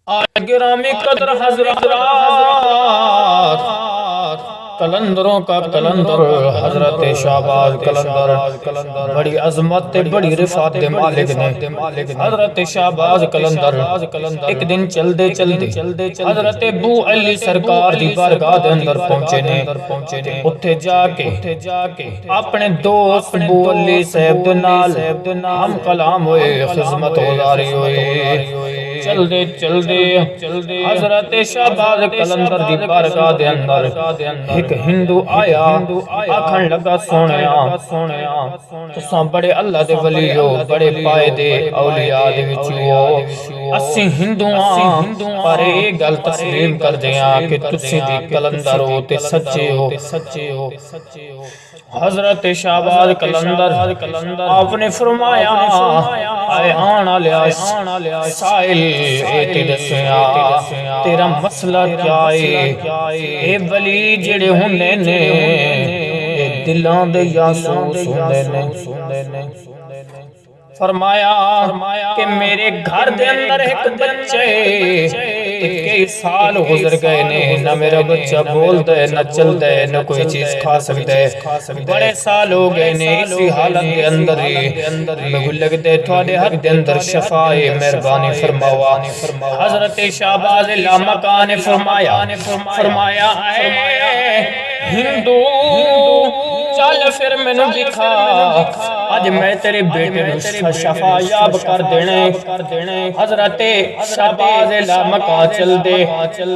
آج گرامی قدر حضرات کلندروں کا کلندر حضرت شہباز کلندر بڑی عظمت بڑی رفعت دے مالک نے حضرت شہباز کلندر ایک دن چل دے حضرت ابو علی سرکار دی بارگاہ دے اندر پہنچے نے اتھے جا کے اپنے دوست ابو علی صاحب دے نال ہم کلام ہوئے خدمت گزاری ہوئے چل دے حضرت شہباز کلندر دی بارگاہ دے اندر ایک ہندو آیا آکھن لگا سونیا تساں بڑے اللہ دے ولی ہو بڑے پائے دے اولیاء دے وچ ہو اسی ہندوواں پر ایک گل تسلیم کر دیاں کہ تسی بھی کلندر ہو تے سچے ہو حضرت شہباز کلندر آپ نے فرمایا آئے آنا لیا سائل ایتی دسیاں تیرا مسئلہ کیا ہے اے ولی جڑے ہوندے نے دلان دے یاسوس ہوندے نے فرمایا کہ میرے گھر دے اندر ایک بچے کئی سال گزر گئے نے نہ میرا بچہ بولتا ہے نہ چلتا ہے نہ کوئی چیز کھا سکتا ہے بڑے سال ہو گئے نے اسی حالت دے اندر میں لگتے تھوڑے حد دے اندر شفائے مہربانی فرماوا حضرت شہباز لامکان نے فرمایا اے ہندو چل پھر میں نے دکھا آج میں تیرے بیٹے نے شفا یاب کر دینے حضرت شہباز لامکان چل دے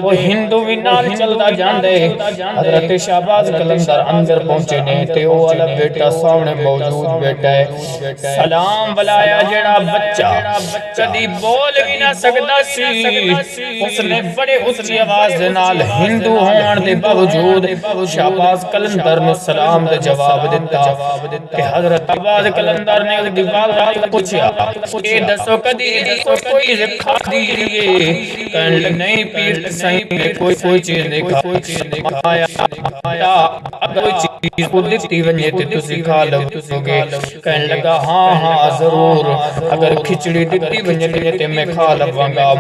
وہ ہندو بھی نال چلدا جاندے حضرت شہباز کلندر اندر پہنچے نے تے وہ والا بیٹا سامنے موجود بیٹا ہے سلام بلایا جڑا بچہ کدی بول بھی نہ سکدا سی اس نے بڑے اونچی آواز دے نال ہندو ہون دے باوجود شہباز کلندر نے سلام دے جواب دیتا کہ حضرت شہباز کلندر نے دیوال رات پوچھا اے دسو کدی کوئی کھا دیئے کہنے لگ نہیں پیر صحیح کوئی چیز نہیں کھایا اب کوئی چیز کو دیتی ونجے تے تسی کھا لگے کہنے لگا ہاں ضرور اگر کھچڑی دیتی ونجے تے میں کھا لگوانگا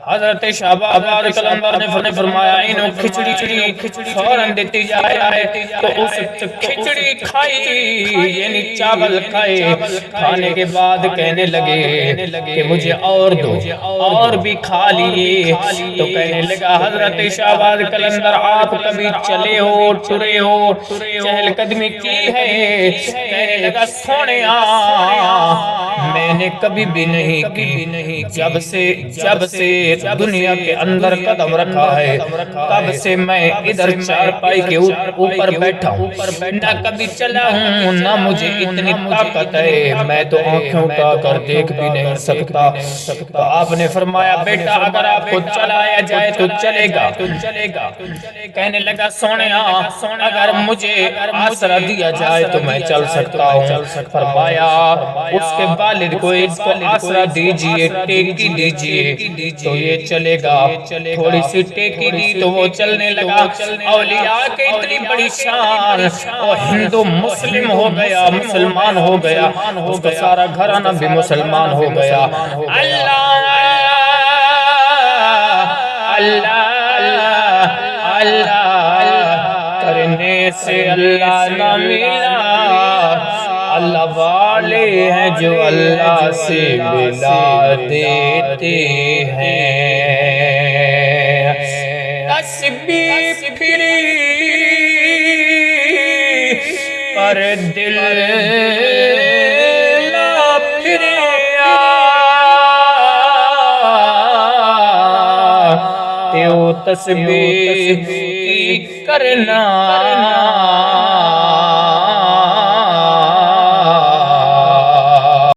حضرت شہباز کلندر نے فرمایا انہوں کھچڑی فوراں دیتی جائے تو اس کھچڑی کھائی یعنی چاول کھائے کھانے کے بعد کہنے لگے کہ مجھے اور دو اور بھی کھا لیے تو کہنے لگا حضرت شہباز کلندر آپ کبھی چلے ہو ٹرے ہو چہل قدمی کی ہے کہنے لگا سونیا میں نے کبھی بھی نہیں کی جب سے دنیا کے اندر قدم رکھا ہے تب سے میں ادھر چارپائی کے اوپر بیٹھا ہوں نہ کبھی چلا ہوں نہ مجھے اتنی طاقت ہے میں تو آنکھوں کا کر دیکھ بھی نہیں سکتا تو آپ نے فرمایا بیٹا اگر آپ کو چلایا جائے تو چلے گا کہنے لگا سونیا اگر مجھے آسرا دیا جائے تو میں چل سکتا ہوں فرمایا اس کے والد کو اس کو آسرا دیجئے ٹیکی دیجئے تو یہ چلے گا تھوڑی سی ٹیکی دی تو وہ چلنے لگا اولیاء کے اتنی بڑی شان وہ ہندو مسلم ہو گیا مسلمان ہو گیا اس کا سارا گھرانہ بھی مسلمان ہو گیا اللہ کرنے سے اللہ نہ ملا اللہ والے ہیں جو اللہ سے ملا دیتے ہیں تسبیح پھری پر دل نہ پھریا تیو تسبیح کی کرنا